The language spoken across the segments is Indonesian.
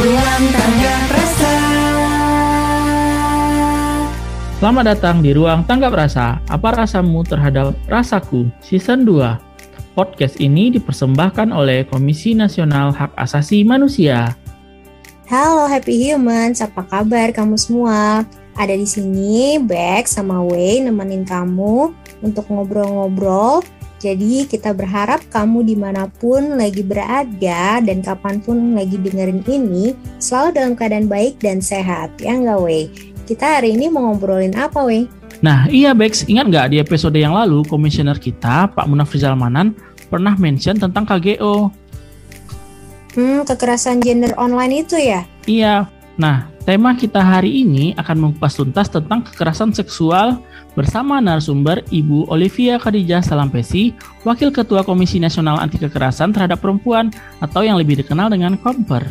Ruang Tangga Rasa. Selamat datang di Ruang Tanggap Rasa. Apa rasamu terhadap rasaku? Season 2. Podcast ini dipersembahkan oleh Komisi Nasional Hak Asasi Manusia. Halo Happy Humans, apa kabar kamu semua? Ada di sini Bex sama Wei nemenin kamu untuk ngobrol-ngobrol. Jadi kita berharap kamu dimanapun lagi berada dan kapanpun lagi dengerin ini selalu dalam keadaan baik dan sehat, ya nggak Wei? Kita hari ini mau ngobrolin apa Wei? Nah iya Bex, ingat nggak di episode yang lalu komisioner kita Pak Munafrizal Manan pernah mention tentang KGO? Kekerasan gender online itu ya? Iya. Nah, tema kita hari ini akan mengupas tuntas tentang kekerasan seksual bersama narasumber Ibu Olivia Khadijah Salampesi, Wakil Ketua Komisi Nasional Anti Kekerasan Terhadap Perempuan atau yang lebih dikenal dengan KOMPER.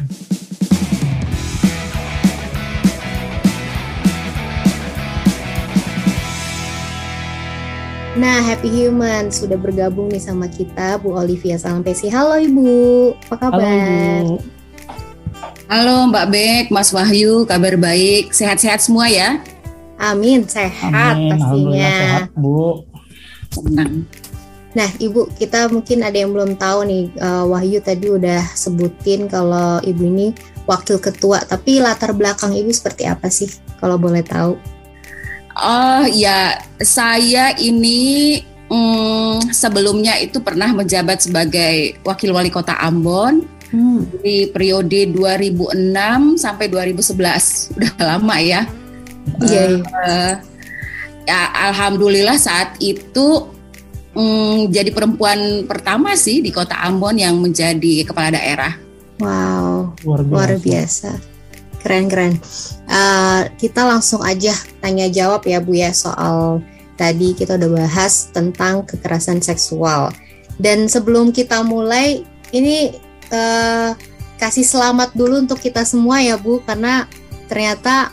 Nah, Happy Human sudah bergabung nih sama kita Bu Olivia Salampesi. Halo Ibu, apa kabar? Halo Ibu. Halo Mbak Bek, Mas Wahyu, kabar baik, sehat-sehat semua ya? Amin, sehat Amin, pastinya. alhamdulillah sehat Bu. Senang. Nah Ibu, kita mungkin ada yang belum tahu nih, Wahyu tadi udah sebutin kalau Ibu ini Wakil Ketua, tapi latar belakang Ibu seperti apa sih kalau boleh tahu? Oh ya, saya ini sebelumnya itu pernah menjabat sebagai Wakil Wali Kota Ambon di periode 2006 sampai 2011, udah lama ya. Ya alhamdulillah saat itu jadi perempuan pertama sih di Kota Ambon yang menjadi kepala daerah. Wow, luar biasa. Keren. Kita langsung aja tanya jawab ya Bu ya, soal tadi kita udah bahas tentang kekerasan seksual. Dan sebelum kita mulai, ini kasih selamat dulu untuk kita semua ya Bu, karena ternyata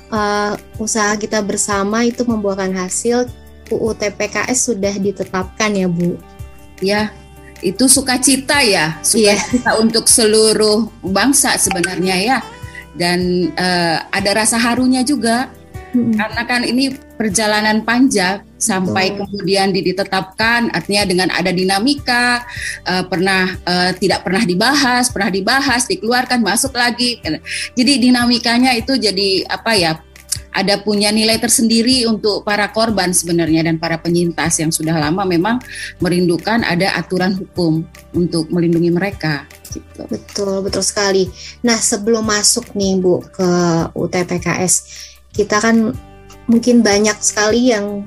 usaha kita bersama itu membuahkan hasil. UU TPKS sudah ditetapkan ya Bu. Ya, itu sukacita ya, sukacita untuk seluruh bangsa sebenarnya ya. Dan ada rasa harunya juga, karena kan ini perjalanan panjang sampai kemudian ditetapkan, artinya dengan ada dinamika, tidak pernah dibahas, dikeluarkan, masuk lagi. Jadi dinamikanya itu jadi ada punya nilai tersendiri untuk para korban sebenarnya dan para penyintas yang sudah lama memang merindukan ada aturan hukum untuk melindungi mereka. Gitu. Betul sekali. Nah sebelum masuk nih Bu ke UTPKS, kita kan mungkin banyak sekali yang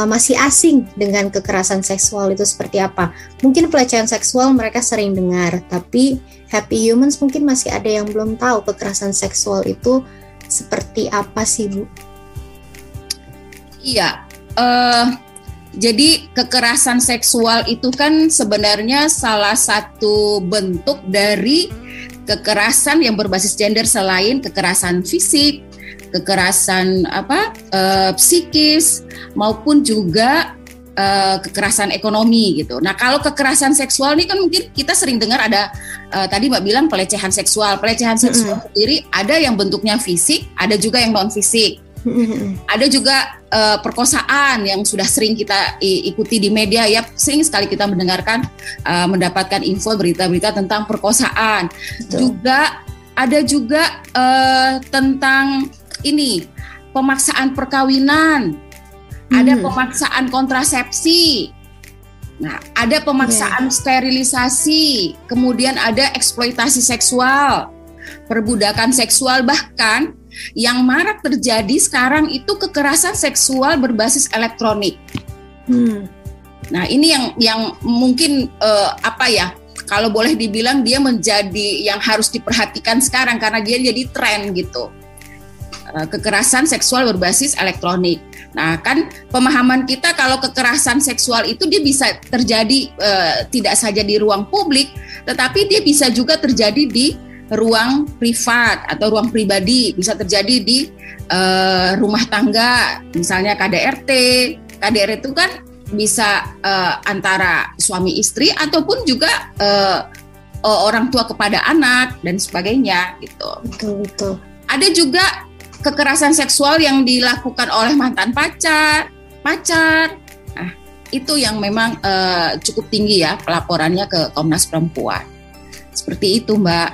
masih asing dengan kekerasan seksual itu seperti apa. Mungkin pelecehan seksual mereka sering dengar, tapi Happy Humans mungkin masih ada yang belum tahu kekerasan seksual itu seperti apa sih Bu? Iya, jadi kekerasan seksual itu kan sebenarnya salah satu bentuk dari kekerasan yang berbasis gender selain kekerasan fisik, kekerasan psikis maupun juga kekerasan ekonomi gitu. Nah kalau kekerasan seksual ini kan mungkin kita sering dengar ada tadi Mbak bilang pelecehan seksual. Pelecehan seksual sendiri ada yang bentuknya fisik, ada juga yang non fisik. Ada juga perkosaan yang sudah sering kita ikuti di media ya, sering sekali kita mendapatkan info berita-berita tentang perkosaan. Betul. Ada juga tentang ini pemaksaan perkawinan. Ada pemaksaan kontrasepsi, nah ada pemaksaan sterilisasi, kemudian ada eksploitasi seksual, perbudakan seksual, bahkan yang marak terjadi sekarang itu kekerasan seksual berbasis elektronik. Nah ini yang mungkin kalau boleh dibilang dia menjadi yang harus diperhatikan sekarang karena dia jadi tren gitu. Kekerasan seksual berbasis elektronik. Nah kan pemahaman kita kalau kekerasan seksual itu dia bisa terjadi tidak saja di ruang publik, tetapi dia bisa juga terjadi di ruang privat atau ruang pribadi, bisa terjadi di rumah tangga, misalnya KDRT. KDRT itu kan bisa antara suami istri ataupun juga orang tua kepada anak dan sebagainya gitu. Betul. Ada juga kekerasan seksual yang dilakukan oleh mantan pacar. Nah, itu yang memang cukup tinggi ya pelaporannya ke Komnas Perempuan. Seperti itu, Mbak.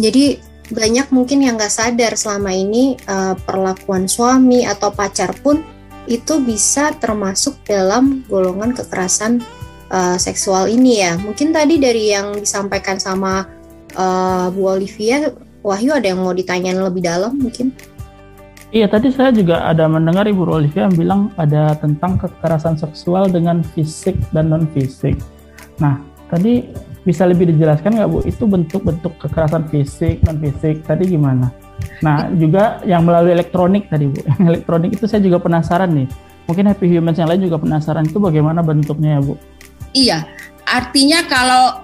Jadi banyak mungkin yang nggak sadar selama ini perlakuan suami atau pacar pun itu bisa termasuk dalam golongan kekerasan seksual ini ya. Mungkin tadi dari yang disampaikan sama Bu Olivia, Wahyu ada yang mau ditanyain lebih dalam mungkin? Iya, tadi saya juga ada mendengar Ibu Olivia bilang ada tentang kekerasan seksual dengan fisik dan non-fisik. Nah, tadi bisa lebih dijelaskan nggak Bu, itu bentuk-bentuk kekerasan fisik, non-fisik, tadi gimana? Nah, juga yang melalui elektronik tadi Bu, yang elektronik itu saya juga penasaran nih. Mungkin Happy Humans yang lain juga penasaran itu bagaimana bentuknya ya Bu? Iya, artinya kalau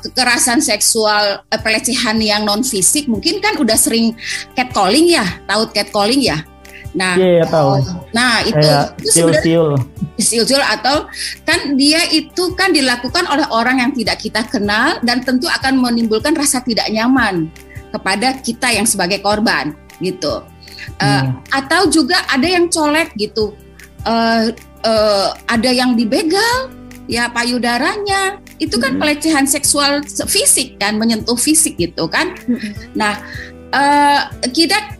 kekerasan seksual, pelecehan yang non-fisik mungkin kan udah sering catcalling ya, tahu catcalling ya? Nah, iya tahu. Nah itu sebenarnya siul atau kan dia itu kan dilakukan oleh orang yang tidak kita kenal dan tentu akan menimbulkan rasa tidak nyaman kepada kita yang sebagai korban gitu. Atau juga ada yang colek gitu, ada yang dibegal ya payudaranya, itu kan pelecehan seksual fisik kan, menyentuh fisik gitu kan. Nah kita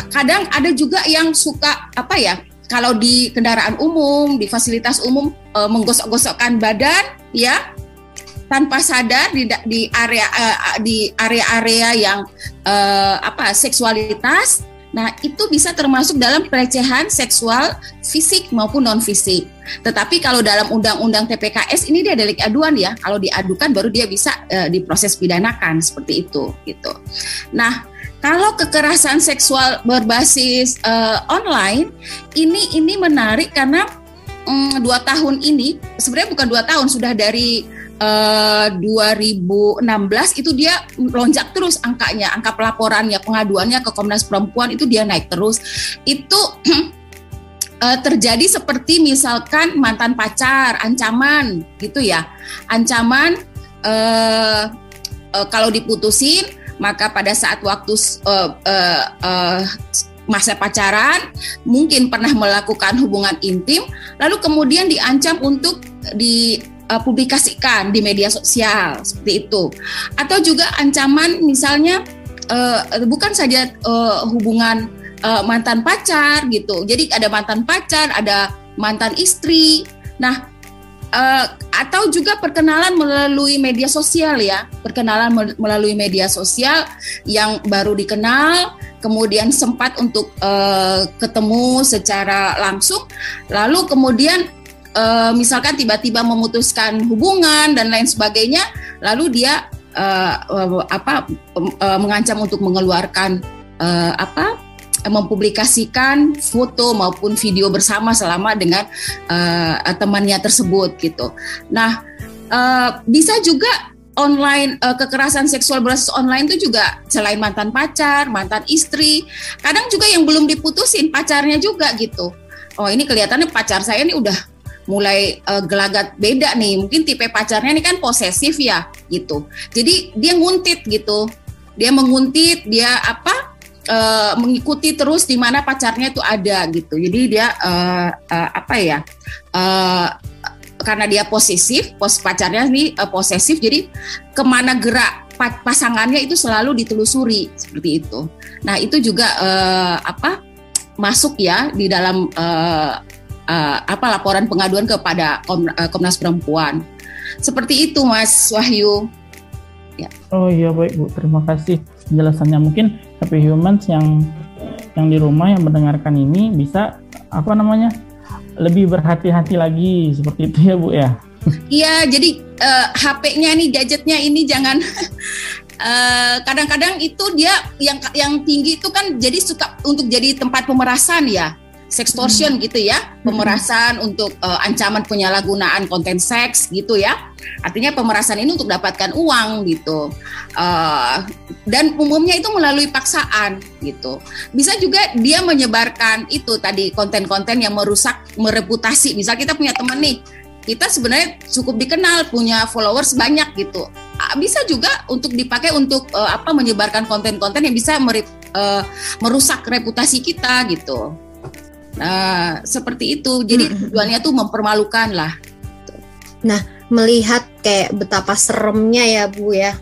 kadang ada juga yang suka apa ya, kalau di kendaraan umum, di fasilitas umum menggosok-gosokkan badan ya tanpa sadar di area-area yang seksualitas. Nah, itu bisa termasuk dalam pelecehan seksual fisik maupun non fisik. Tetapi kalau dalam undang-undang TPKS ini dia delik aduan ya. Kalau diadukan baru dia bisa diproses pidanakan seperti itu gitu. Nah, kalau kekerasan seksual berbasis online ini menarik karena 2 tahun ini sebenarnya bukan 2 tahun, sudah dari 2016 itu dia lonjak terus angkanya, angka pelaporannya, pengaduannya ke Komnas Perempuan itu dia naik terus. Itu terjadi seperti misalkan mantan pacar, ancaman gitu ya, ancaman kalau diputusin maka pada saat waktu masa pacaran mungkin pernah melakukan hubungan intim, lalu kemudian diancam untuk dipublikasikan di media sosial seperti itu. Atau juga ancaman misalnya bukan saja hubungan mantan pacar gitu. Jadi ada mantan pacar, ada mantan istri. Nah, atau juga perkenalan melalui media sosial ya, perkenalan melalui media sosial yang baru dikenal, kemudian sempat untuk ketemu secara langsung, lalu kemudian misalkan tiba-tiba memutuskan hubungan dan lain sebagainya, lalu dia mengancam untuk mengeluarkan mempublikasikan foto maupun video bersama selama dengan temannya tersebut gitu. Nah, bisa juga online, kekerasan seksual berbasis online itu juga selain mantan pacar, mantan istri, kadang juga yang belum diputusin pacarnya juga gitu. Oh, ini kelihatannya pacar saya ini udah mulai gelagat beda nih, mungkin tipe pacarnya ini kan posesif ya gitu. Jadi dia nguntit gitu, dia menguntit, dia mengikuti terus di mana pacarnya itu ada gitu. Jadi dia karena dia posesif, pacarnya ini posesif, jadi kemana gerak pasangannya itu selalu ditelusuri seperti itu. Nah, itu juga masuk ya di dalam laporan pengaduan kepada Komnas Perempuan. Seperti itu, Mas Wahyu. Ya. Oh iya, baik Bu, terima kasih penjelasannya. Mungkin Happy Humans yang di rumah yang mendengarkan ini bisa lebih berhati-hati lagi seperti itu ya Bu ya. Iya, jadi HP-nya nih, gadgetnya ini jangan kadang-kadang itu dia yang tinggi itu kan jadi suka untuk jadi tempat pemerasan ya. Sextortion gitu ya, pemerasan untuk ancaman penyalahgunaan konten seks gitu ya. Artinya pemerasan ini untuk dapatkan uang gitu. Dan umumnya itu melalui paksaan gitu. Bisa juga dia menyebarkan itu tadi konten-konten yang merusak mereputasi. Misal kita punya teman nih, kita sebenarnya cukup dikenal, punya followers banyak gitu. Bisa juga untuk dipakai untuk menyebarkan konten-konten yang bisa merusak reputasi kita gitu. Nah, seperti itu. Jadi tujuannya tuh mempermalukan lah. Nah, melihat kayak betapa seremnya ya Bu ya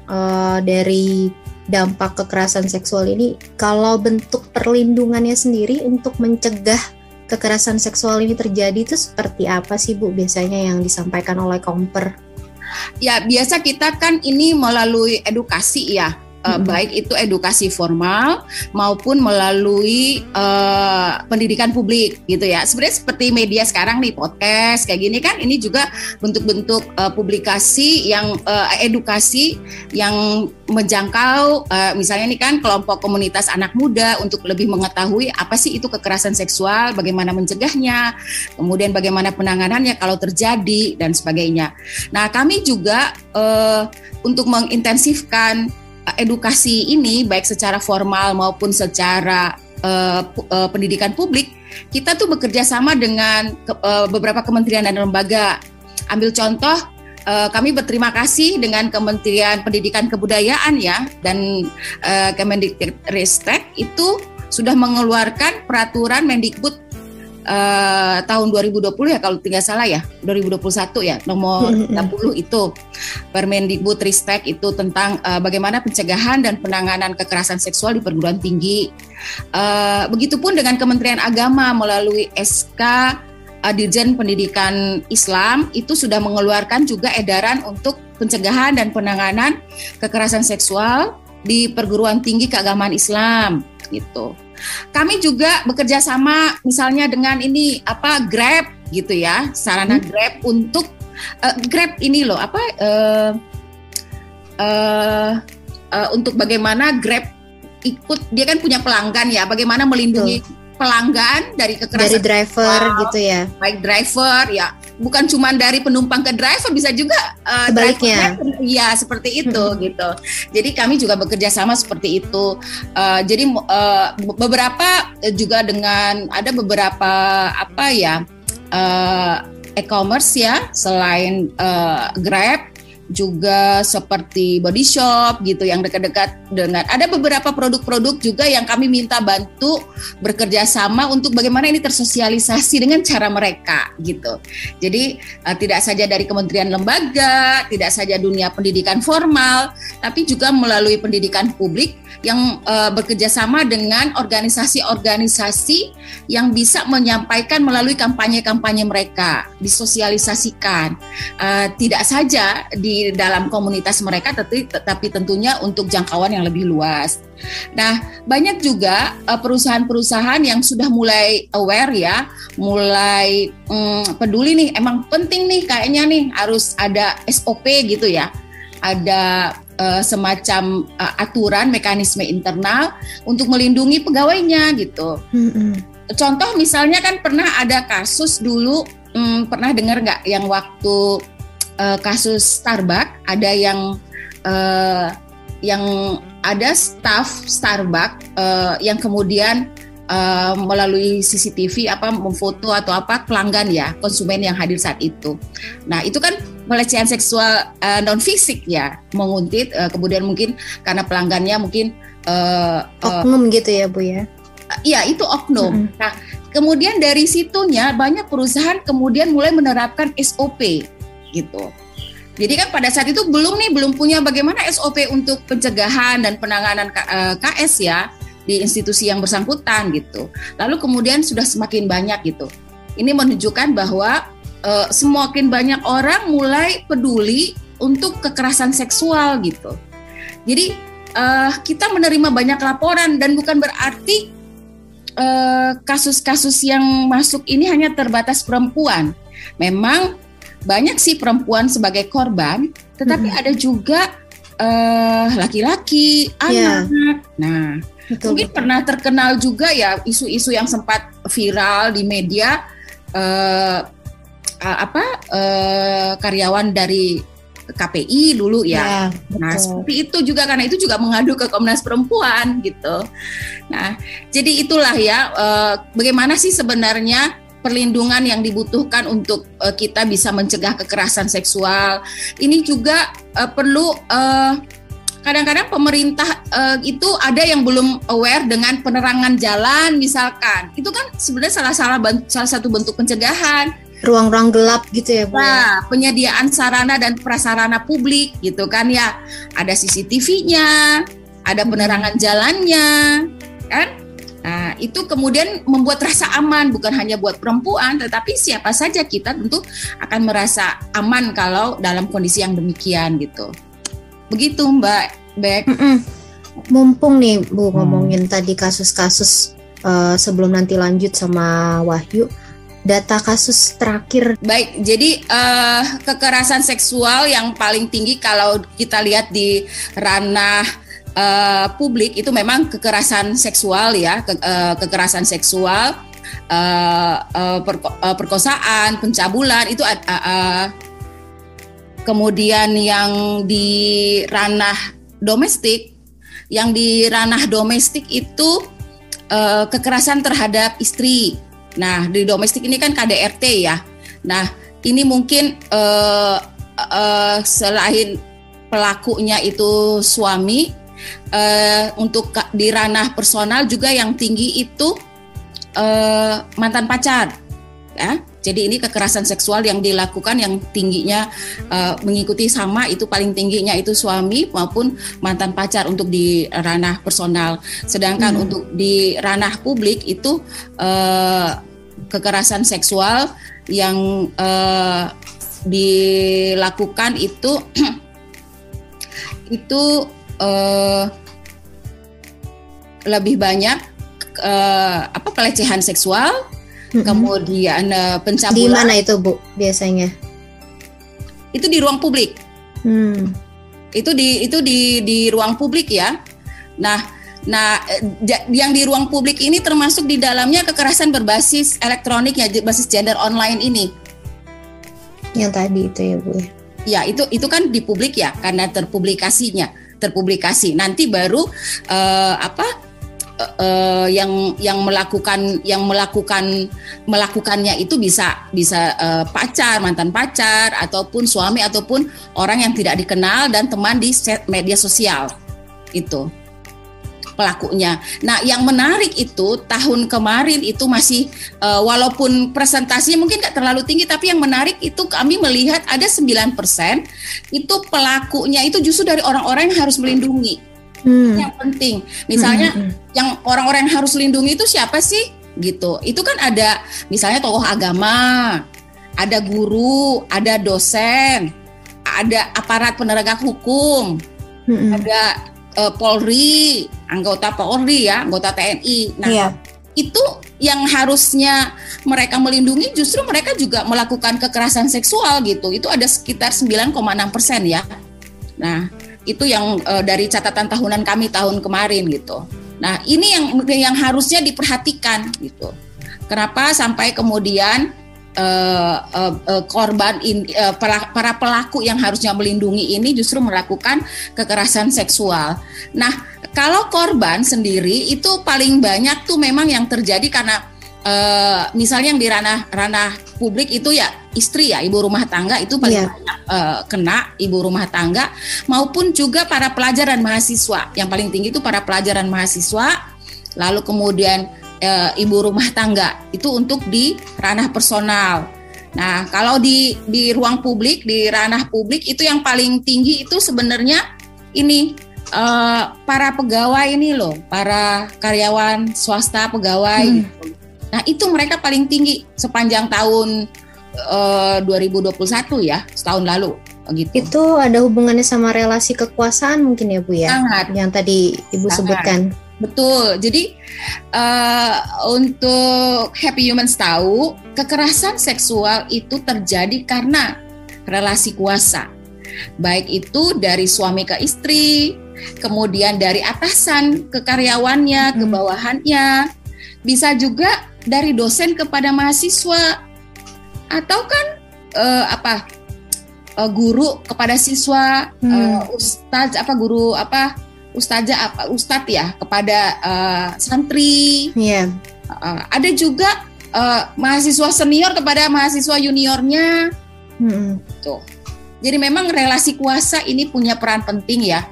dari dampak kekerasan seksual ini, kalau bentuk perlindungannya sendiri untuk mencegah kekerasan seksual ini terjadi itu seperti apa sih Bu biasanya yang disampaikan oleh Komper? Ya, biasa kita kan ini melalui edukasi ya. Baik itu edukasi formal maupun melalui pendidikan publik gitu ya. Sebenarnya seperti media sekarang nih, podcast kayak gini kan, ini juga bentuk-bentuk publikasi yang edukasi yang menjangkau misalnya nih kan kelompok komunitas anak muda untuk lebih mengetahui apa sih itu kekerasan seksual, bagaimana mencegahnya, kemudian bagaimana penanganannya kalau terjadi dan sebagainya. Nah, kami juga untuk mengintensifkan edukasi ini baik secara formal maupun secara pendidikan publik, kita tuh bekerja sama dengan beberapa kementerian dan lembaga. Ambil contoh, kami berterima kasih dengan Kementerian Pendidikan Kebudayaan ya, dan Kemendikbudristek itu sudah mengeluarkan peraturan Mendikbud tahun 2020 ya kalau tidak salah ya, 2021 ya, nomor 30 itu Permendikbudristek itu tentang bagaimana pencegahan dan penanganan kekerasan seksual di perguruan tinggi. Begitupun dengan Kementerian Agama melalui SK Dirjen Pendidikan Islam itu sudah mengeluarkan juga edaran untuk pencegahan dan penanganan kekerasan seksual di perguruan tinggi keagamaan Islam gitu. Kami juga bekerja sama misalnya dengan ini Grab gitu ya, sarana Grab untuk Grab ini loh untuk bagaimana Grab ikut, dia kan punya pelanggan ya, bagaimana melindungi pelanggan dari kekerasan dari driver gitu ya, baik driver ya, bukan cuma dari penumpang ke driver, bisa juga sebaliknya. Iya, seperti itu gitu. Jadi kami juga bekerja sama seperti itu. Jadi beberapa juga dengan ada beberapa e-commerce ya, selain Grab juga seperti Body Shop gitu yang dekat-dekat dengan, ada beberapa produk-produk juga yang kami minta bantu bekerja sama untuk bagaimana ini tersosialisasi dengan cara mereka gitu. Jadi tidak saja dari kementerian lembaga, tidak saja dunia pendidikan formal, tapi juga melalui pendidikan publik yang bekerja sama dengan organisasi-organisasi yang bisa menyampaikan melalui kampanye-kampanye mereka, disosialisasikan. Tidak saja di dalam komunitas mereka, tetapi tentunya untuk jangkauan yang lebih luas. Nah, banyak juga perusahaan-perusahaan yang sudah mulai aware ya, mulai peduli nih, emang penting nih kayaknya nih harus ada SOP gitu ya, ada semacam aturan mekanisme internal untuk melindungi pegawainya gitu. Contoh misalnya kan pernah ada kasus dulu, pernah dengar nggak yang waktu kasus Starbucks, ada yang ada staf Starbucks yang kemudian melalui CCTV memfoto atau pelanggan ya, konsumen yang hadir saat itu. Nah, itu kan pelecehan seksual non fisik ya, menguntit, kemudian mungkin karena pelanggannya mungkin oknum gitu ya Bu ya. Iya, itu oknum. Nah, kemudian dari situnya banyak perusahaan kemudian mulai menerapkan SOP gitu. Jadi kan pada saat itu belum punya bagaimana SOP untuk pencegahan dan penanganan KS ya di institusi yang bersangkutan gitu. Lalu kemudian sudah semakin banyak gitu. Ini menunjukkan bahwa semakin banyak orang mulai peduli untuk kekerasan seksual gitu. Jadi kita menerima banyak laporan dan bukan berarti kasus-kasus yang masuk ini hanya terbatas perempuan. Memang banyak sih perempuan sebagai korban, tetapi ada juga laki-laki, anak. Nah, mungkin pernah terkenal juga ya isu-isu yang sempat viral di media, karyawan dari KPI dulu ya. Nah, seperti itu juga, karena itu juga mengadu ke Komnas Perempuan gitu. Nah, jadi itulah ya bagaimana sih sebenarnya perlindungan yang dibutuhkan untuk kita bisa mencegah kekerasan seksual. Ini juga perlu kadang-kadang pemerintah itu ada yang belum aware dengan penerangan jalan misalkan. Itu kan sebenarnya salah satu bentuk pencegahan. Ruang-ruang gelap gitu ya Bu. Nah, penyediaan sarana dan prasarana publik gitu kan ya. Ada CCTV-nya, ada penerangan jalannya, kan? Nah, itu kemudian membuat rasa aman bukan hanya buat perempuan, tetapi siapa saja kita tentu akan merasa aman kalau dalam kondisi yang demikian gitu. Begitu Mbak Bek. Mumpung nih Bu ngomongin tadi kasus-kasus sebelum nanti lanjut sama Wahyu. Data kasus terakhir. Baik, jadi kekerasan seksual yang paling tinggi kalau kita lihat di ranah publik itu memang kekerasan seksual ya, kekerasan seksual, perkosaan, pencabulan itu kemudian yang di ranah domestik, itu kekerasan terhadap istri. Nah, di domestik ini kan KDRT ya. Nah, ini mungkin selain pelakunya itu suami, untuk di ranah personal juga yang tinggi itu mantan pacar. Ya. Jadi ini kekerasan seksual yang dilakukan yang tingginya mengikuti sama itu paling tingginya itu suami maupun mantan pacar untuk di ranah personal. Sedangkan untuk di ranah publik itu kekerasan seksual yang dilakukan itu lebih banyak pelecehan seksual. Kemudian pencabulan. Di mana itu Bu biasanya? Itu di ruang publik. Itu di ruang publik ya. Nah, yang di ruang publik ini termasuk di dalamnya kekerasan berbasis elektronik ya, berbasis gender online ini. Yang tadi itu ya Bu. Ya, itu kan di publik ya, karena terpublikasi. Nanti baru yang melakukannya itu bisa pacar, mantan pacar, ataupun suami, ataupun orang yang tidak dikenal dan teman di media sosial itu pelakunya. Nah, yang menarik itu tahun kemarin itu masih walaupun presentasinya mungkin nggak terlalu tinggi, tapi yang menarik itu kami melihat ada 9% itu pelakunya itu justru dari orang-orang yang harus melindungi. Yang penting, misalnya yang orang-orang yang harus lindungi itu siapa sih? Gitu. Itu kan ada misalnya tokoh agama, ada guru, ada dosen, ada aparat penegak hukum, ada Polri, anggota Polri ya, anggota TNI. Nah, itu yang harusnya mereka melindungi justru mereka juga melakukan kekerasan seksual gitu. Itu ada sekitar 9,6% ya. Nah, itu yang dari catatan tahunan kami tahun kemarin gitu. Nah, ini yang harusnya diperhatikan gitu. Kenapa sampai kemudian korban para pelaku yang harusnya melindungi ini justru melakukan kekerasan seksual. Nah, kalau korban sendiri itu paling banyak tuh memang yang terjadi karena misalnya yang di ranah publik itu ya istri ya, ibu rumah tangga itu paling banyak kena, ibu rumah tangga maupun juga para pelajar dan mahasiswa. Yang paling tinggi itu para pelajar dan mahasiswa, lalu kemudian ibu rumah tangga itu untuk di ranah personal. Nah, kalau di ruang publik, di ranah publik itu yang paling tinggi itu sebenarnya ini para pegawai ini loh, para karyawan swasta pegawai. Gitu. Nah, itu mereka paling tinggi sepanjang tahun 2021 ya, setahun lalu gitu. Itu ada hubungannya sama relasi kekuasaan mungkin ya Bu ya? Sangat. Yang tadi Ibu sebutkan. Betul. Jadi untuk Happy Humans tahu, kekerasan seksual itu terjadi karena relasi kuasa. Baik itu dari suami ke istri, kemudian dari atasan ke karyawannya, ke bawahannya, bisa juga dari dosen kepada mahasiswa, atau kan guru kepada siswa, ustadz ya kepada santri. Ada juga mahasiswa senior kepada mahasiswa juniornya. Tuh. Jadi memang relasi kuasa ini punya peran penting ya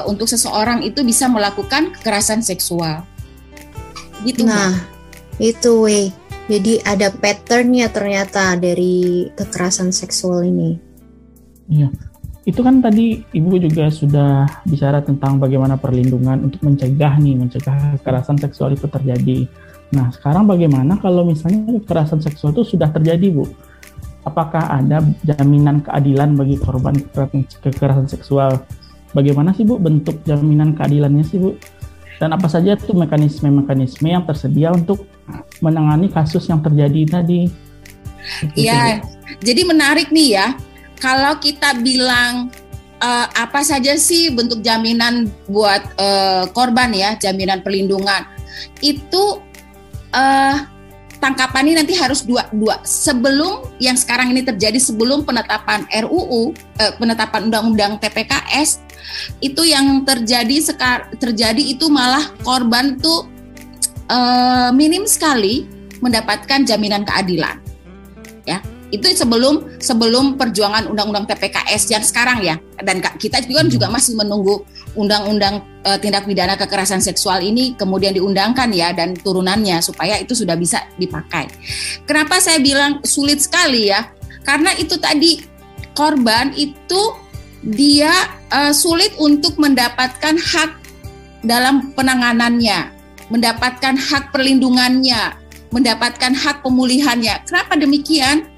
untuk seseorang itu bisa melakukan kekerasan seksual. Gitu. Nah, itu jadi ada patternnya ternyata dari kekerasan seksual ini. Iya. Itu kan tadi Ibu juga sudah bicara tentang bagaimana perlindungan untuk mencegah kekerasan seksual itu terjadi. Nah, sekarang bagaimana kalau misalnya kekerasan seksual itu sudah terjadi, Bu? Apakah ada jaminan keadilan bagi korban kekerasan seksual? Bagaimana sih, Bu, bentuk jaminan keadilannya sih, Bu? Dan apa saja tuh mekanisme-mekanisme yang tersedia untuk menangani kasus yang terjadi tadi? Iya, jadi menarik nih ya. Kalau kita bilang apa saja sih bentuk jaminan buat korban ya, jaminan perlindungan, itu tangkapannya nanti harus dua. Sebelum yang sekarang ini terjadi, sebelum penetapan RUU, penetapan Undang-Undang TPKS, itu yang terjadi itu malah korban tuh minim sekali mendapatkan jaminan keadilan, ya. Itu sebelum perjuangan Undang-Undang TPKS yang sekarang ya, dan kita juga masih menunggu Undang-Undang Tindak Pidana Kekerasan Seksual ini kemudian diundangkan ya, dan turunannya supaya itu sudah bisa dipakai. Kenapa saya bilang sulit sekali ya? Karena itu tadi korban itu dia sulit untuk mendapatkan hak dalam penanganannya, mendapatkan hak perlindungannya, mendapatkan hak pemulihannya. Kenapa demikian?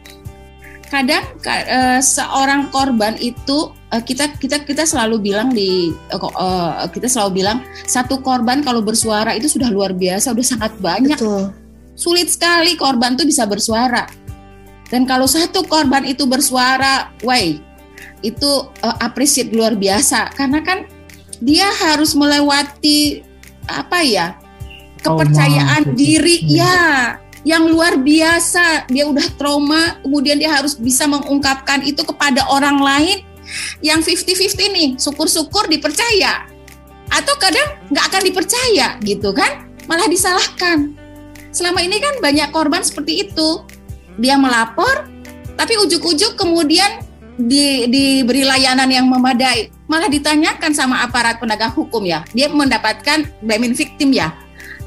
Kadang seorang korban itu kita selalu bilang kita selalu bilang satu korban kalau bersuara itu sudah luar biasa, sudah sangat banyak. Betul. Sulit sekali korban itu bisa bersuara. Dan kalau satu korban itu bersuara, itu appreciate luar biasa, karena kan dia harus melewati kepercayaan diri ya yang luar biasa. Dia udah trauma, kemudian dia harus bisa mengungkapkan itu kepada orang lain yang 50-50 nih. Syukur-syukur dipercaya, atau kadang nggak akan dipercaya gitu kan, malah disalahkan. Selama ini kan banyak korban seperti itu. Dia melapor, tapi ujuk-ujuk kemudian diberi layanan yang memadai, malah ditanyakan sama aparat penegak hukum ya. Dia mendapatkan blaming victim ya.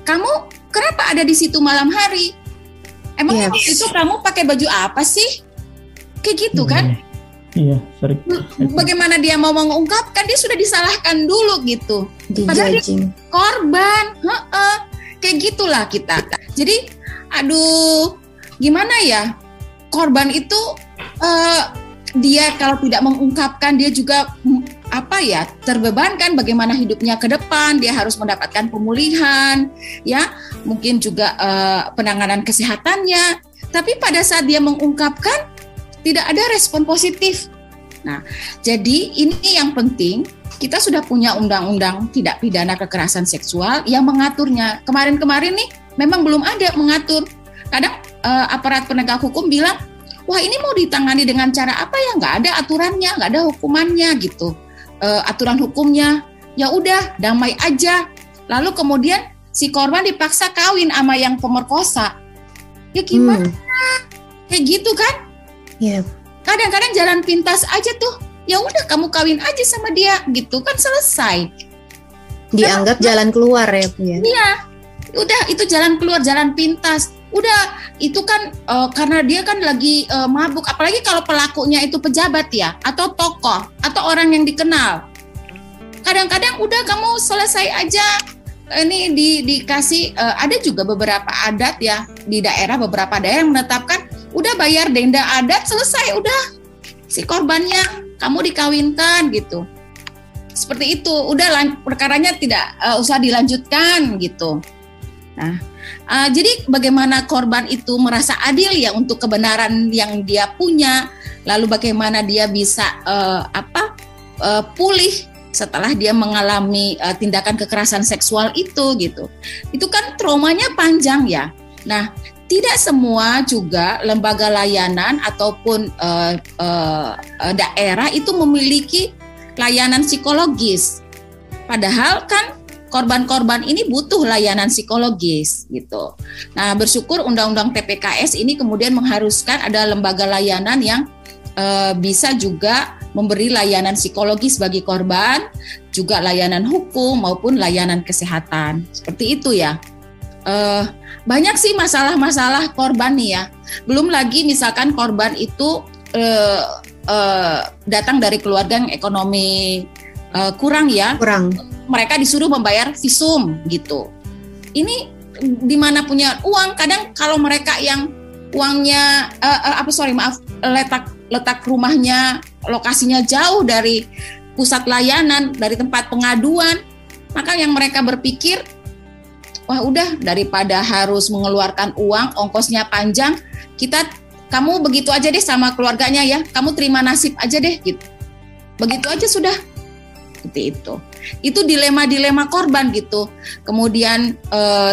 Kamu kenapa ada di situ malam hari? Emang itu kamu pakai baju apa sih? Kayak gitu kan? Iya, sering. Bagaimana dia mau mengungkapkan? Dia sudah disalahkan dulu gitu. Padahal dia korban. Kayak gitulah kita. Jadi, gimana ya? Korban itu dia kalau tidak mengungkapkan, dia juga terbebankan bagaimana hidupnya ke depan. Dia harus mendapatkan pemulihan, ya, mungkin juga penanganan kesehatannya. Tapi pada saat dia mengungkapkan, tidak ada respon positif. Nah, jadi ini yang penting. Kita sudah punya undang-undang tindak pidana kekerasan seksual yang mengaturnya. Kemarin-kemarin nih memang belum ada mengatur. Kadang aparat penegak hukum bilang, wah ini mau ditangani dengan cara apa ya? Nggak ada aturannya, nggak ada hukumannya gitu. Aturan hukumnya, ya udah damai aja. Lalu kemudian si korban dipaksa kawin sama yang pemerkosa. Ya gimana? Kayak gitu kan? Yep. Kadang-kadang jalan pintas aja tuh. Ya udah kamu kawin aja sama dia gitu kan, selesai. Dianggap jalan keluar ya, Bu ya. Iya. Udah itu jalan keluar, jalan pintas. Udah itu kan karena dia kan lagi mabuk, apalagi kalau pelakunya itu pejabat ya, atau tokoh, atau orang yang dikenal. Kadang-kadang udah kamu selesai aja. Ini dikasih ada juga beberapa adat ya di daerah, beberapa daerah yang menetapkan udah bayar denda adat, selesai udah si korbannya kamu dikawinkan gitu. Seperti itu, udah perkaranya tidak usah dilanjutkan gitu. Nah, jadi bagaimana korban itu merasa adil ya untuk kebenaran yang dia punya, lalu bagaimana dia bisa pulih setelah dia mengalami tindakan kekerasan seksual itu gitu. Itu kan traumanya panjang ya. Nah, tidak semua juga lembaga layanan ataupun daerah itu memiliki layanan psikologis. Padahal kan korban-korban ini butuh layanan psikologis gitu. Nah, bersyukur Undang-Undang TPKS ini kemudian mengharuskan ada lembaga layanan yang bisa juga memberi layanan psikologis bagi korban, juga layanan hukum maupun layanan kesehatan. Seperti itu ya. Banyak sih masalah-masalah korban nih ya. Belum lagi misalkan korban itu datang dari keluarga yang ekonomi kurang ya. Mereka disuruh membayar visum gitu. Ini di mana punya uang? Kadang kalau mereka yang uangnya letak rumahnya, lokasinya jauh dari pusat layanan, dari tempat pengaduan, maka yang mereka berpikir, wah udah daripada harus mengeluarkan uang, ongkosnya panjang, kamu begitu aja deh sama keluarganya ya, kamu terima nasib aja deh gitu. Begitu aja sudah. Seperti itu. Itu dilema-dilema korban gitu. Kemudian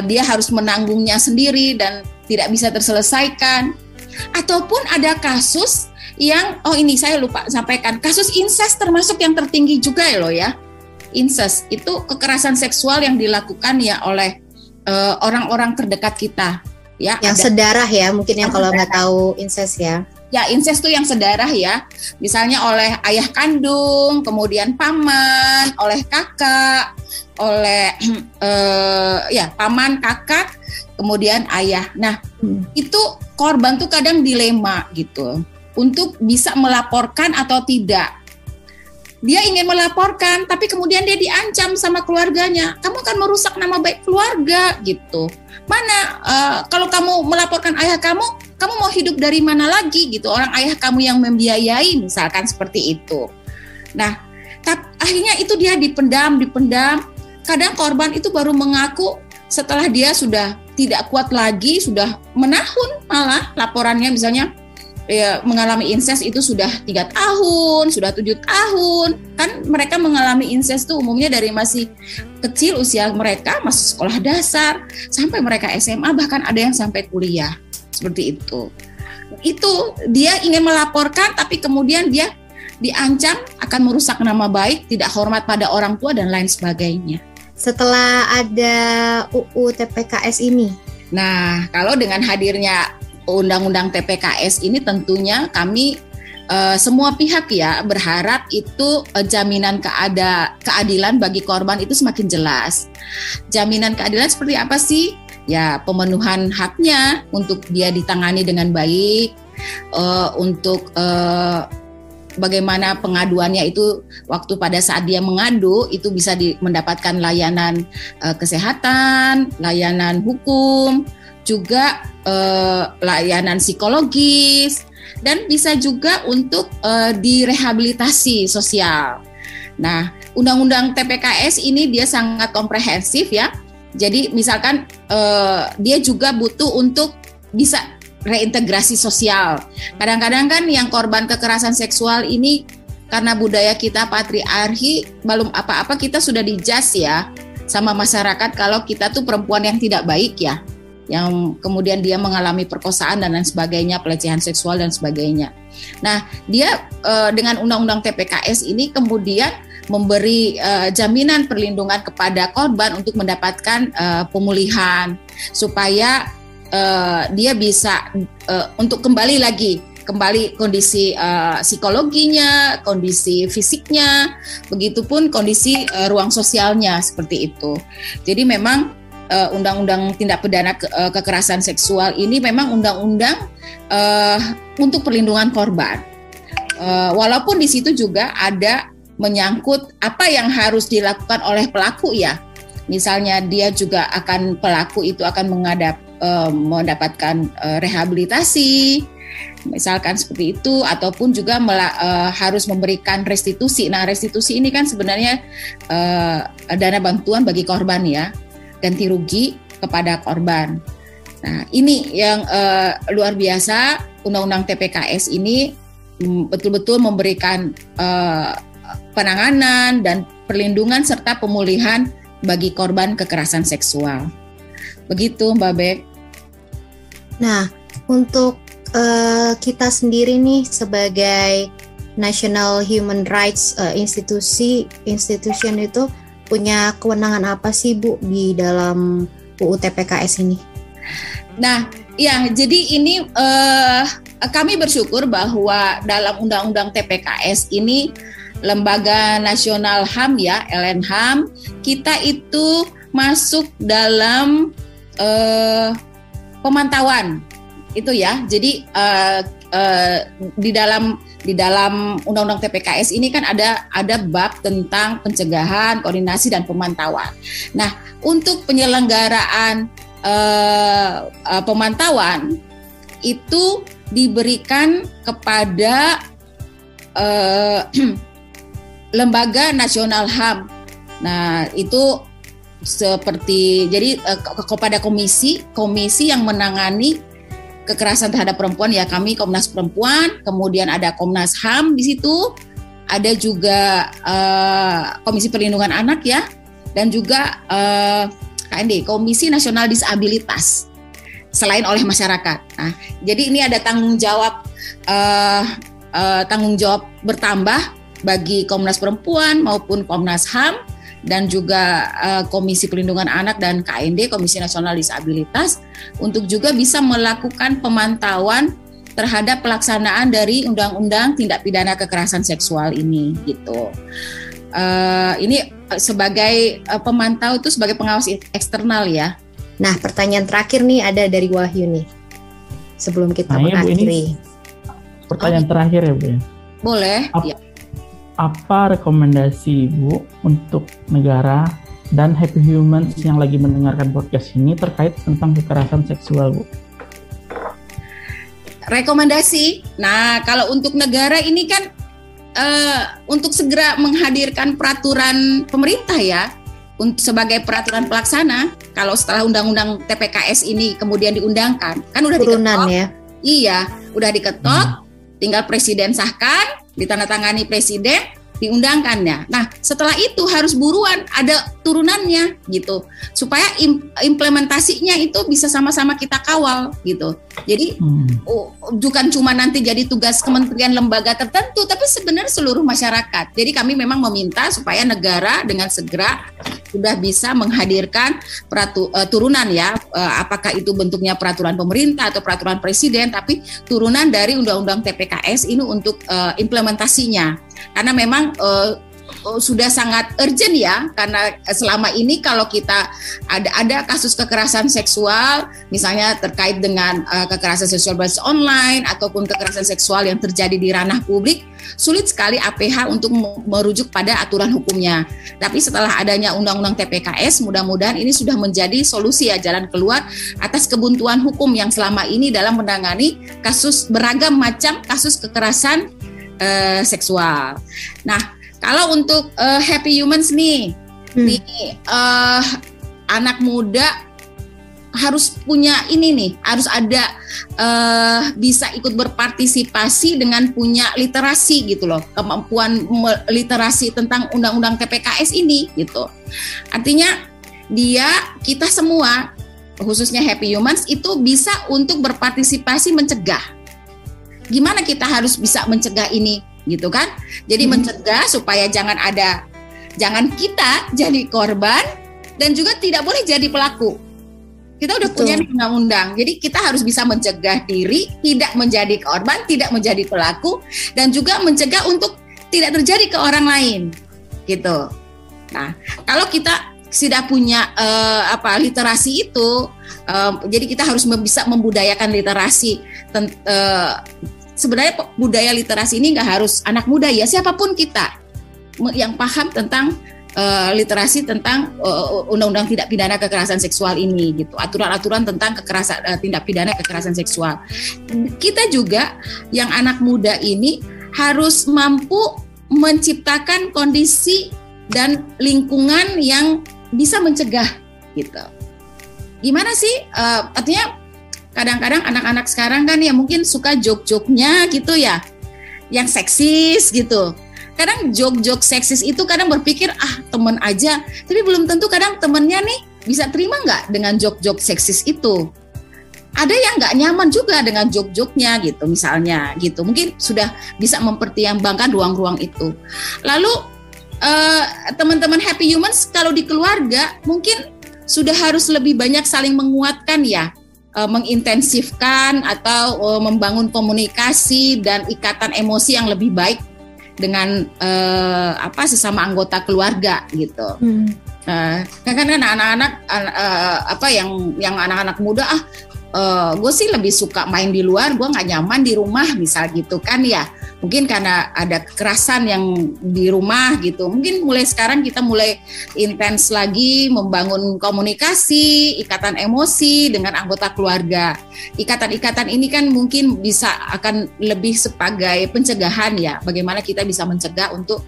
dia harus menanggungnya sendiri dan tidak bisa terselesaikan. Ataupun ada kasus yang, ini saya lupa sampaikan, kasus incest termasuk yang tertinggi juga loh ya. Incest itu kekerasan seksual yang dilakukan ya oleh orang-orang terdekat kita. Ya, yang sedarah ya, mungkin yang kalau nggak tahu incest ya. Ya, incest itu yang sedarah ya. Misalnya oleh ayah kandung, kemudian paman, oleh kakak, oleh paman, kakak, kemudian ayah. Nah, itu korban tuh kadang dilema gitu untuk bisa melaporkan atau tidak. Dia ingin melaporkan, tapi kemudian dia diancam sama keluarganya. Kamu akan merusak nama baik keluarga gitu. Mana kalau kamu melaporkan ayah kamu mau hidup dari mana lagi gitu? Orang ayah kamu yang membiayai misalkan seperti itu. Nah, akhirnya itu dia dipendam. Kadang korban itu baru mengaku setelah dia sudah tidak kuat lagi, sudah menahun malah laporannya misalnya. Ya, mengalami incest itu sudah 3 tahun, sudah 7 tahun. Kan mereka mengalami incest itu umumnya dari masih kecil usia mereka, masih sekolah dasar, sampai mereka SMA, bahkan ada yang sampai kuliah. Seperti itu. Itu dia ingin melaporkan, tapi kemudian dia diancam akan merusak nama baik, tidak hormat pada orang tua, dan lain sebagainya. Setelah ada UU TPKS ini? Nah, kalau dengan hadirnya Undang-Undang TPKS ini tentunya kami semua pihak ya berharap itu jaminan keadilan bagi korban itu semakin jelas. Jaminan keadilan seperti apa sih? Ya, pemenuhan haknya untuk dia ditangani dengan baik, untuk bagaimana pengaduannya itu waktu pada saat dia mengadu itu bisa mendapatkan layanan kesehatan, layanan hukum, juga layanan psikologis, dan bisa juga untuk direhabilitasi sosial. Nah, Undang-Undang TPKS ini dia sangat komprehensif ya. Jadi misalkan dia juga butuh untuk bisa reintegrasi sosial. Kadang-kadang kan yang korban kekerasan seksual ini karena budaya kita patriarki, belum apa-apa kita sudah dijudge ya sama masyarakat kalau kita tuh perempuan yang tidak baik ya, yang kemudian dia mengalami perkosaan dan lain sebagainya, pelecehan seksual dan sebagainya. Nah, dia dengan Undang-Undang TPKS ini kemudian memberi jaminan perlindungan kepada korban untuk mendapatkan pemulihan supaya dia bisa untuk kembali kondisi psikologinya, kondisi fisiknya, begitupun kondisi ruang sosialnya seperti itu. Jadi memang Undang-Undang Tindak Pidana Kekerasan Seksual ini memang undang-undang untuk perlindungan korban. Walaupun di situ juga ada menyangkut apa yang harus dilakukan oleh pelaku ya. Misalnya dia juga pelaku itu akan mendapatkan rehabilitasi, misalkan seperti itu, ataupun juga harus memberikan restitusi. Nah, restitusi ini kan sebenarnya dana bantuan bagi korban ya, ganti rugi kepada korban. Nah, ini yang luar biasa. Undang-Undang TPKS ini betul-betul memberikan penanganan dan perlindungan serta pemulihan bagi korban kekerasan seksual. Begitu, Mbak Bek. Nah, untuk kita sendiri nih sebagai National Human Rights Institution itu, punya kewenangan apa sih Bu di dalam UU TPKS ini? Nah, ya, jadi ini kami bersyukur bahwa dalam Undang-Undang TPKS ini Lembaga Nasional HAM ya, LNHAM, kita itu masuk dalam pemantauan itu ya. Jadi di dalam Undang-Undang TPKS ini kan ada bab tentang pencegahan, koordinasi dan pemantauan. Nah, untuk penyelenggaraan pemantauan itu diberikan kepada Lembaga Nasional HAM. Nah, itu seperti jadi kepada komisi yang menangani kekerasan terhadap perempuan ya, kami Komnas Perempuan, kemudian ada Komnas HAM di situ, ada juga Komisi Perlindungan Anak ya, dan juga KND, Komisi Nasional Disabilitas, selain oleh masyarakat. Nah, jadi ini ada tanggung jawab bertambah bagi Komnas Perempuan maupun Komnas HAM dan juga Komisi Perlindungan Anak dan KND, Komisi Nasional Disabilitas, untuk juga bisa melakukan pemantauan terhadap pelaksanaan dari Undang-Undang Tindak Pidana Kekerasan Seksual ini gitu. Ini sebagai pemantau itu sebagai pengawas eksternal ya. Nah, pertanyaan terakhir nih ada dari Wahyu nih. Sebelum kita mengakhiri. Pertanyaan terakhir ya Bu ya. Boleh. Apa rekomendasi Bu untuk negara dan Happy Humans yang lagi mendengarkan podcast ini terkait tentang kekerasan seksual Bu? Rekomendasi. Nah, kalau untuk negara ini kan untuk segera menghadirkan peraturan pemerintah ya, sebagai peraturan pelaksana. Kalau setelah Undang-Undang TPKS ini kemudian diundangkan, kan udah turunan diketok. Ya. Iya, udah diketok, tinggal presiden sahkan, ditandatangani presiden, diundangkannya. Nah, setelah itu harus buruan ada turunannya gitu, supaya implementasinya itu bisa sama-sama kita kawal gitu. Jadi bukan cuma nanti jadi tugas kementerian lembaga tertentu, tapi sebenarnya seluruh masyarakat. Jadi kami memang meminta supaya negara dengan segera sudah bisa menghadirkan turunan ya, apakah itu bentuknya peraturan pemerintah atau peraturan presiden, tapi turunan dari Undang-Undang TPKS ini untuk implementasinya. Karena memang sudah sangat urgent ya, karena selama ini kalau kita ada kasus kekerasan seksual, misalnya terkait dengan kekerasan seksual berbasis online ataupun kekerasan seksual yang terjadi di ranah publik, sulit sekali APH untuk merujuk pada aturan hukumnya. Tapi setelah adanya Undang-Undang TPKS, mudah-mudahan ini sudah menjadi solusi ya, jalan keluar atas kebuntuan hukum yang selama ini dalam menangani kasus beragam macam kasus kekerasan seksual. Nah, kalau untuk Happy Humans nih, anak muda harus punya ini nih, harus ada bisa ikut berpartisipasi dengan punya literasi gitu loh, kemampuan literasi tentang Undang-Undang TPKS ini gitu. Artinya kita semua, khususnya Happy Humans itu bisa untuk berpartisipasi mencegah. Gimana kita harus bisa mencegah ini gitu kan? Jadi mencegah supaya jangan kita jadi korban dan juga tidak boleh jadi pelaku. Kita udah punya undang-undang, jadi kita harus bisa mencegah diri tidak menjadi korban, tidak menjadi pelaku, dan juga mencegah untuk tidak terjadi ke orang lain gitu. Nah, kalau kita sudah punya literasi itu, jadi kita harus bisa membudayakan literasi. Sebenarnya budaya literasi ini nggak harus anak muda ya, siapapun kita yang paham tentang literasi tentang Undang-Undang Tindak Pidana Kekerasan Seksual ini gitu, aturan-aturan tentang tindak pidana kekerasan seksual. Kita juga yang anak muda ini harus mampu menciptakan kondisi dan lingkungan yang bisa mencegah gitu. Gimana sih? Artinya kadang-kadang anak-anak sekarang kan ya mungkin suka jok-joknya gitu ya, yang seksis gitu. Kadang jok-jok seksis itu kadang berpikir temen aja, tapi belum tentu kadang temennya nih bisa terima nggak dengan jok-jok seksis itu. Ada yang nggak nyaman juga dengan jok-joknya gitu misalnya gitu. Mungkin sudah bisa mempertimbangkan ruang-ruang itu. Lalu teman-teman Happy Humans kalau di keluarga mungkin sudah harus lebih banyak saling menguatkan ya, mengintensifkan atau membangun komunikasi dan ikatan emosi yang lebih baik dengan sesama anggota keluarga gitu. Kan anak-anak yang anak-anak muda gue sih lebih suka main di luar, gue nggak nyaman di rumah misal gitu kan ya. Mungkin karena ada kekerasan yang di rumah gitu. Mungkin mulai sekarang kita mulai intens lagi membangun komunikasi, ikatan emosi dengan anggota keluarga. Ikatan-ikatan ini kan mungkin bisa akan lebih sebagai pencegahan ya. Bagaimana kita bisa mencegah untuk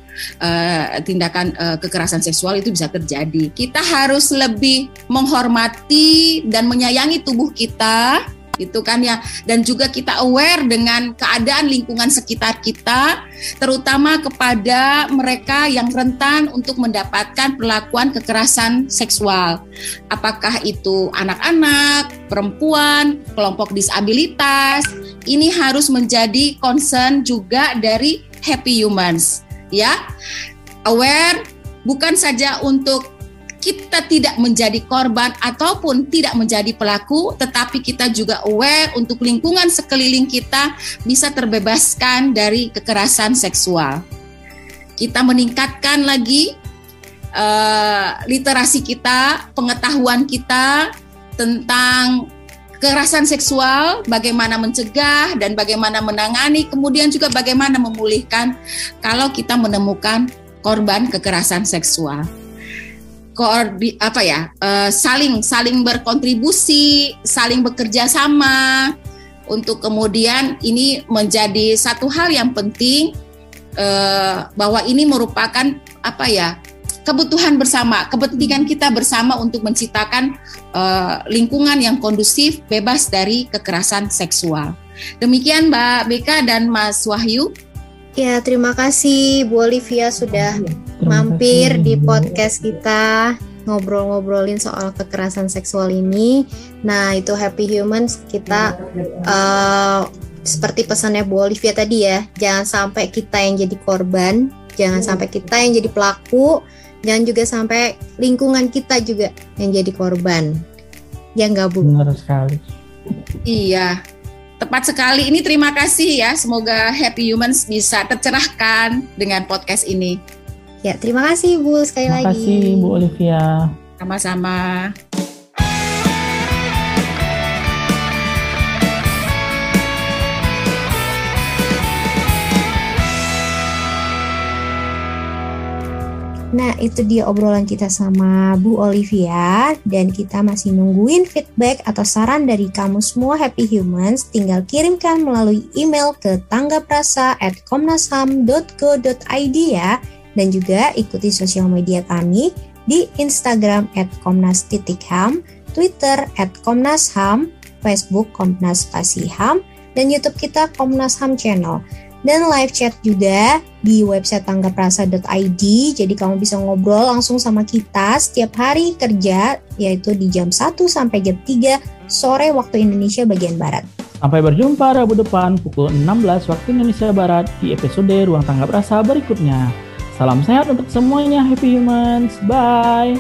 tindakan kekerasan seksual itu bisa terjadi. Kita harus lebih menghormati dan menyayangi tubuh kita, gitu kan ya, dan juga kita aware dengan keadaan lingkungan sekitar kita, terutama kepada mereka yang rentan untuk mendapatkan perlakuan kekerasan seksual. Apakah itu anak-anak, perempuan, kelompok disabilitas, ini harus menjadi concern juga dari Happy Humans, ya. Aware bukan saja untuk kita tidak menjadi korban ataupun tidak menjadi pelaku, tetapi kita juga aware untuk lingkungan sekeliling kita bisa terbebaskan dari kekerasan seksual. Kita meningkatkan lagi literasi kita, pengetahuan kita tentang kekerasan seksual, bagaimana mencegah dan bagaimana menangani, kemudian juga bagaimana memulihkan kalau kita menemukan korban kekerasan seksual. Saling berkontribusi, saling bekerja sama untuk kemudian ini menjadi satu hal yang penting, bahwa ini merupakan kebutuhan bersama, kepentingan kita bersama untuk menciptakan lingkungan yang kondusif, bebas dari kekerasan seksual. Demikian Mbak Beka dan Mas Wahyu. Ya, terima kasih Bu Olivia sudah mampir di podcast kita, ngobrol-ngobrolin soal kekerasan seksual ini. Nah, itu Happy Humans, kita seperti pesannya Bu Olivia tadi ya, jangan sampai kita yang jadi korban, jangan sampai kita yang jadi pelaku, jangan juga sampai lingkungan kita juga yang jadi korban. Ya nggak Bu? Benar sekali. Iya, tepat sekali. Ini terima kasih ya, semoga Happy Humans bisa tercerahkan dengan podcast ini. Ya, terima kasih Bu sekali lagi. Terima kasih Bu Olivia. Sama-sama. Nah, itu dia obrolan kita sama Bu Olivia, dan kita masih nungguin feedback atau saran dari kamu semua Happy Humans. Tinggal kirimkan melalui email ke tanggaprasa@komnasham.go.id ya, dan juga ikuti sosial media kami di Instagram @komnas_ham, Twitter @komnasham, Facebook Komnas_ham, dan YouTube kita Komnas Ham Channel. Dan live chat juga di website tanggaprasa.id, jadi kamu bisa ngobrol langsung sama kita setiap hari kerja, yaitu di jam 1 sampai jam 3 sore waktu Indonesia bagian Barat. Sampai berjumpa Rabu depan pukul 16 waktu Indonesia Barat di episode Ruang Tanggap Rasa berikutnya. Salam sehat untuk semuanya Happy Humans, bye!